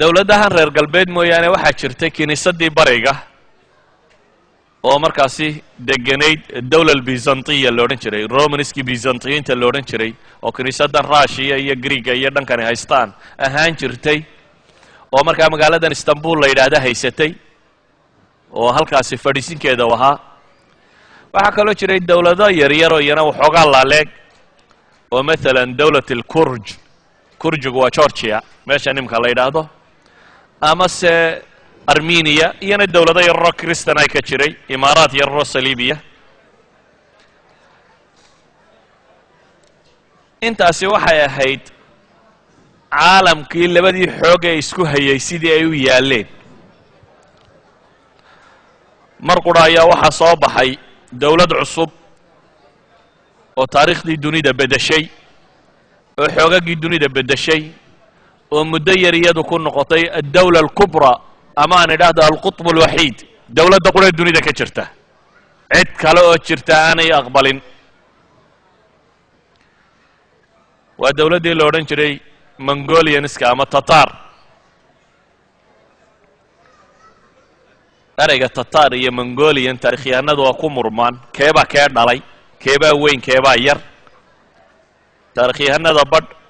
dawladahan reer galbeed mooyaane waxaa jirtay kiniisadii bariga oo markaasi deganayd dawlal byzantiya la odhan jiray romanski byzantiyiinta la odhan jiray oo kiniisadan Russia iyo Greega iyo dhankani haystaan ahaan jirtay oo markaa magaaladan Istanbul la yiraahdo haysatay oo halkaasi fadhiisinkeeda wahaa waxa kaloo jiray dawlado yaryar oo iyana waxoogaa laaleeg oo مثلا دولة الكرج كرجgu waa Georgia meesha nimka la yiraahdo ama se Armenia iyana dawlado yar Kristan ay ka jiray imaaraat yar Saliibiya intaasi waxay ahayd caalamkii labadii xoog ee isku hayay sidii ay u yaaleen mar qura ayaa waxa soo baxay dawlad cusub oo taariikhdii dunida bedeshay oo xoogagii dunida bedeshay oo muddo yar iyadu ku noqotay ad-dawla al-kubra ama aan idhaahdo al-qutb al-wahiid dawladda qura dunida ka jirta cid kale oo jirta aanay aqbalin waa dawladdii la odhan jiray Mongolianska ama Tatar erayga Tatar iyo Mongolian taariikhyahanadu waa ku murmaan keeba kee dhalay keeba weyn keeba yar taariikhyahanada badh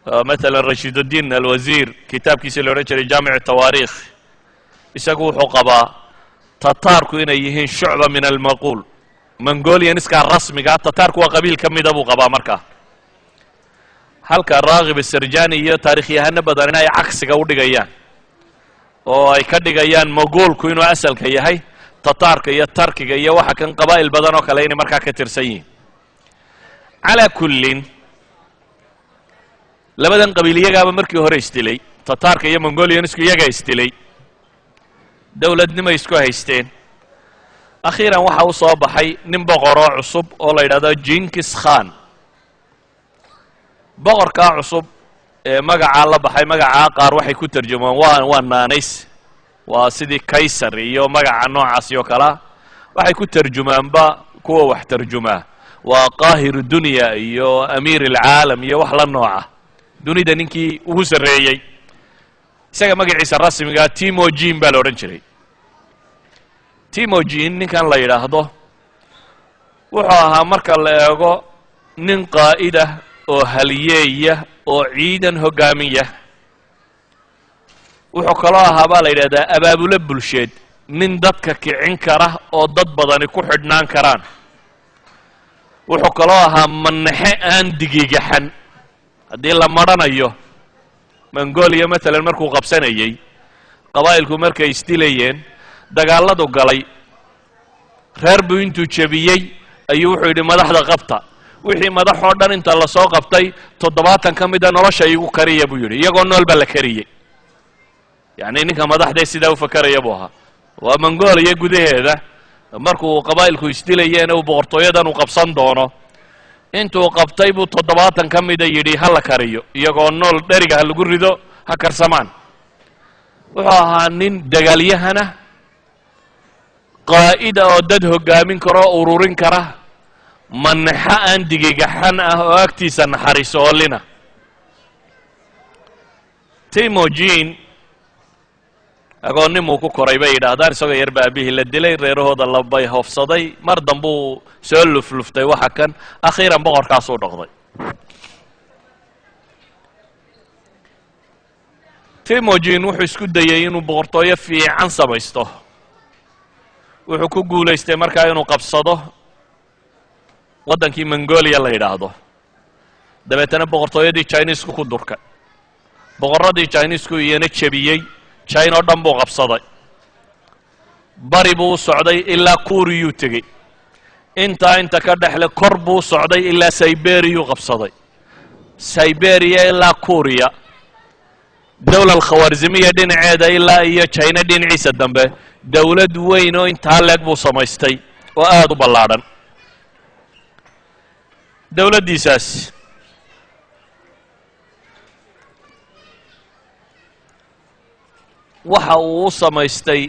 مثلا رشيد الدين الوزير كتابkiisa la odhan jiray جامع التواريخ isagu wuxuu qabaa Tatarku inay yihiin shucba min al-maqul Mongolianska rasmiga Tatarku waa qabiil kamida buu qabaa markaa halka Raghib al-Sarjani iyo taariikhyahano badan inay cagsiga u dhigayaan oo ay ka dhigayaan Mongolku inuu asalka yahay Tatarka iyo Turkiga iyo waxa kan qabaa'il badan oo kale inay markaa ka tirsan yihiin ala kullin labadan qabiiliyagaaba markii hore istilay Tatarka iyo Mongoliansku iyaga istilay dawladnimo isku haysteen akhiran waxa uu soo baxay nin boqor oo cusub oo la yiraahdo Genghis Khan boqorka cusub ee magaca la baxay magaca qaar waxay ku tarjumaan waa naanays waa sidii kaysar iyo magaca noocaas iyo kala waxay ku tarjumaanba kuwa wax tarjumaa waa qaahir dunya iyo amiir العالم iyo wax la nooca dunida ninkii ugu sareeyay isaga magaciisa rasmiga Temujin baa la odhan jiray Temujin ninkan la yiraahdo wuxuu ahaa marka la eego nin qaa'ida oo haliyeeya oo ciidan hogaamiya wuxuu kaloo ahaa baa la yiraahdaa abaabule bulsheed nin dadka kicin kara oo dad badani ku xidhnaan karaan wuxuu kaloo ahaa manaxe aan digigaxan haddii la maranayo Mongolia مثلا markuu qabsanayay qabaa'ilku markay istilayeen dagaaladu galay reer buu intuu jabiyay ayuu wuxuu yidhi madaxda qabta wixii madax oo dhan inta la soo qabtay 70 kamida nolosha igu kariya buu yidhi iyagoo nool baa la kariyay yani ninka madaxda sida uu fakaraya buu ahaa waa Mongolia gudaheeda markuu qabaa'ilku istilayeen oo boqortooyadan uu qabsan doono intuu qabtay buu 70 kamida yidhi hala kariyo iyagoo nool dheriga lagu rido ha karsamaan wuxuu ahaa nin dagaalyahana qaa'ida oo dad hogaamin karo ururin kara manaxa aan digigaxan ah oo agtiisa naxariiso oo lina Temujin agoonnimuu ku koray bay yidhaahdaan isagoo yar baabihii la dilay reerahooda la bay hoofsaday mar dambuu soo lufluftay waxa kan akhiiran boqorkaasuu noqday Temujin wuxuu isku dayay inuu boqortooyo fiican samaysto wuxuu ku guulaystay markaa inuu qabsado waddankii Mongolia la yidhaahdo dabeetana boqortooyadii Chinese ku durkay boqorradii Chinese ku iyana jabiyay China oo dhan buu qabsaday bari buu socday ilaa Korea tagay inta ka dhaxle kor buu socday ilaa Siberia qabsaday Siberia ilaa Korea dawlad al-Khwarizmiya dhinaceeda ilaa iyo China dhinaciisa dambe dawlad weyn oo inta leeg buu samaystay oo aad u ballaaran dawladdiisaas waxa uu samaystay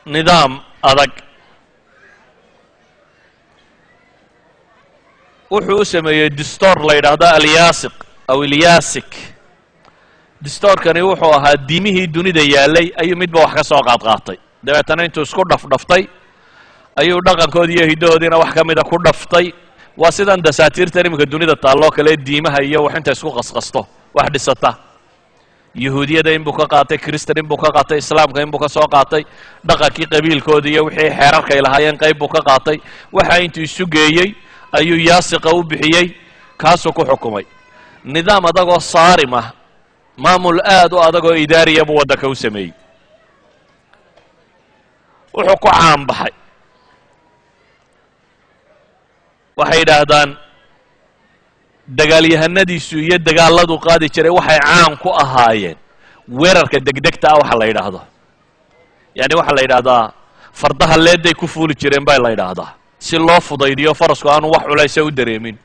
nidaam adag wuxuu sameeyay dastuur la yiraahdo al-Yasiq aw al-Yasik distoorkani wuxuu ahaa diimihii dunida yaallay ayuu midba wax ka soo qaadqaatay dabeetana intuu isku dhafdhaftay ayuu dhaqankoodii iyo hiddahoodiina wax ka mida ku dhaftay waa sidan dasaatiirtan iminka dunida taalloo kale diimaha iyo wax inta isku qasqasto wax dhisata yahuudiyada inbuu ka qaatay kristan inbuu ka qaatay islaamka inbuu ka soo qaatay dhaqankii qabiilkooda iyo wixii xeerarkay lahaayeen qayb buu ka qaatay waxa intuu isu geeyey ayuu yaasiqa u bixiyey kaasuu ku xukumay nidaam adagoo saarim ah maamul aad u adagoo idaariya buu waddanka u sameeyey wuxuu ku caan baxay waxay yidhaahdaan dagaalyahanadiisu iyo dagaaladu qaadi jiray waxay caan ku ahaayeen weerarka degdegta ah waxa la yidhaahdo yani waxaa la yidhaahdaa fardaha leeday ku fuuli jireen baa la yidhaahdaa si loo fudaydiyo farasku aanu wax culaysa u dareemin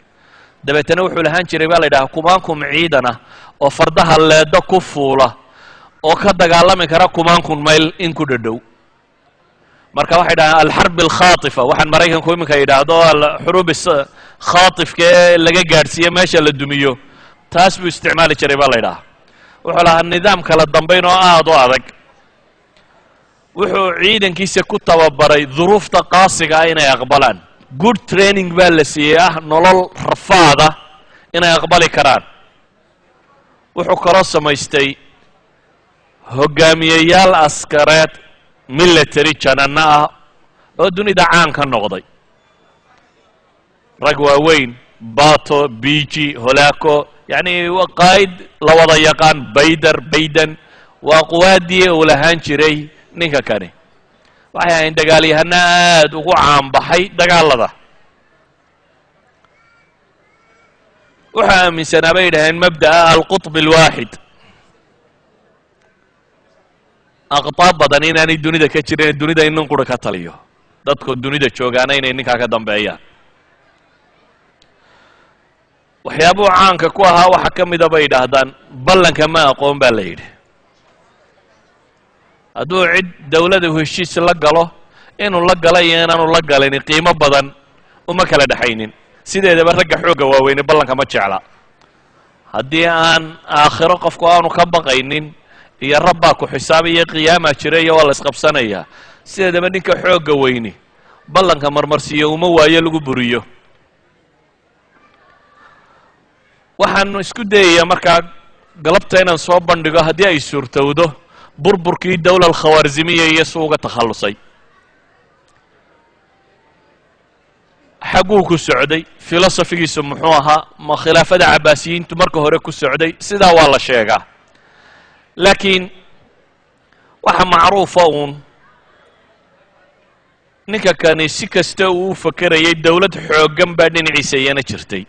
dabeetana wuxuu lahaan jiray baa la yidhahaa kumaankum ciidan ah oo fardaha leeda ku fuula oo ka dagaalami kara kumaankum mayl in ku dhadhow marka waxay dhahaan alxarb alkhaatifa waxaan maraykanku iminka yidhaahdo xuruub khaatifka ee laga gaadhsiiye meesha la dumiyo taas buu isticmaali jiray baa la yidhaha wuxuu lahaa nidaam kala dambayn oo aad u adag wuxuu ciidankiisa ku tababaray duruufta qaasiga ah inay aqbalaan good training baa la siiyey ah nolol rafaada inay aqbali karaan wuxuu kaloo samaystay hogaamiyeyaal askareed military janano ah oo dunida caan ka noqday rag waaweyn bato biji holaco yani waa qaa'id la wada yaqaan bayden waa quwaadii uu lahaan jiray ninka kani waxay ahayn dagaalyahano aad ugu caanbaxay dagaalada wuxuu aaminsanaa bay yidhaheen mabda'a alqutb alwaaxid aqtaab badan inaanay dunida ka jirin dunida in nin qura ka taliyo dadkoo dunida joogaana inay ninkaa ka dambeeyaan waxyaabuhu caanka ku ahaa waxa ka mida bay yidhaahdaan ballanka ma aqoon baa la yidhi hadduu cid dawlada heshiis la galo inuu la gala iyo inaanu la galin qiimo badan uma kala dhexaynin sideedaba ragga xoogga waaweyne ballanka ma jecla haddii aan aakhiro qofku aanu ka baqaynin iyo rabbaa ku xisaabaya qiyaama jira iyo waa la isqabsanayaa sideedaba ninka xoogga weyni ballanka marmarsiiyo uma waayo lagu buriyo waxaanu isku dayayaa markaa galabta inaan soo bandhigo haddii ay suurtowdo burburkii dawla alkhawaarzimiya iyo si uga takhallusay xagguu ku socday filosofigiisu muxuu ahaa ma khilaafada cabaasiyiintu marka hore ku socday sidaa waa la sheegaa laakiin waxa macruufa uun ninka kani si kasta uu u fakerayay dawlad xooggan baa dhinaciisa iyana jirtay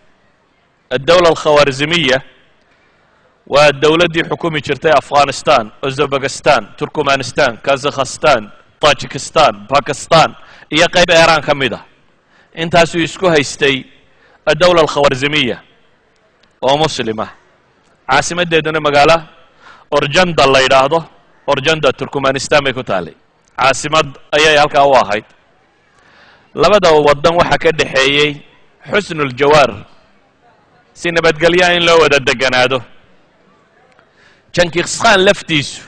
addawla alkhawaarzimiya waa dawladdii xukumi jirtay afghanistan uzbekistan turkmanistan kazakhstan tajikistan bakistan iyo qayb iiraan ka mid ah intaasuu isku haystay addawla alkhawaarzimiya oo muslima caasimaddeeduna magaalo orjanda la yidhaahdo orjanda turkmanistan bay ku taallay caasimad ayay halkaa u ahayd labada waddan waxaa ka dhexeeyey xusnuljawaar si nabadgelyaa in loo wada deganaado jankiskhan laftiisu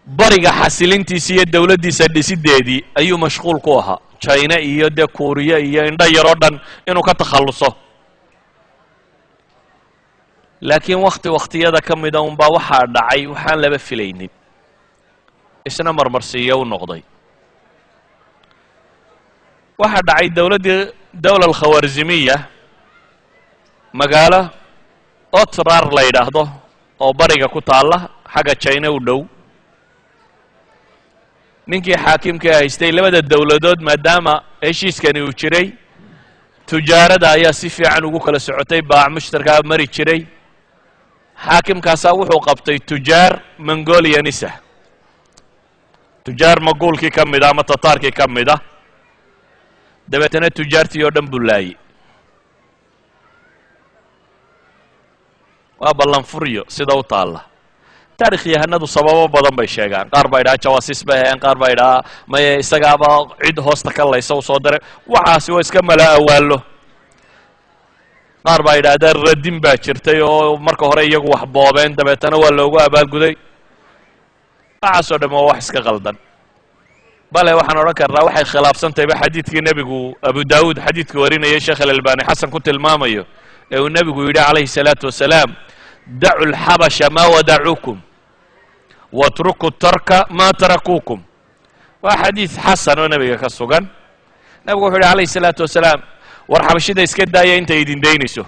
bariga xasilintiisa iyo dawladdiisa dhisideedii ayuu mashquul ku ahaa china iyo dee kuuriya iyo indho yaroo dhan inuu ka takhalluso laakiin wakhtiyada ka mida unbaa waxaa dhacay waxaan laba filaynin isna marmarsiiyo u noqday waxaa dhacay dawla alkhawaarzimiya magaalo otrar la yidhaahdo oo bariga ku taalla xagga china u dhow ninkii xaakimka haystay labada dawladood maadaama heshiiskani uu jiray tujaarada ayaa si fiican ugu kala socotay baac mushtarkaa mari jiray xaakimkaasaa wuxuu qabtay tujaar mongolianisa tujaar maguulkii ka mid ah ama tataarkii ka mid ah dabeetana tujaartii oo dhan buu laayey waa ballanfuryo sida u taalla taarikh yahanadu sababo badan bay sheegaan qaar baa yidhaha jawaasiis bay hayeen qaar baa yidhaha maye isagaaba cid hoosta ka laysa u soo diray waxaasi waa iska mala awaallo qaar baa yidhaahdeen radin baa jirtay oo marka hore iyagu wax boobeen dabeetana waa loogu abaalguday waxaasoo dhamm waa wax iska qaldan bale waxaan odhan karnaa waxay khilaafsantayba xadiidkii nebigu abu daawuud xadiidka warinayay sheekh alalbani xasan ku tilmaamayo ee uu nebigu yidhi calayhi الsalaatu wasalaam dacu lxabasha maa wadacuukum watruku tarka maa tarakuukum waa xadiid xasan oo nebiga ka sugan nebigu wuxuu yidhi calayhi الsalaatu wasalaam war xabashida iska daaya intay idin daynayso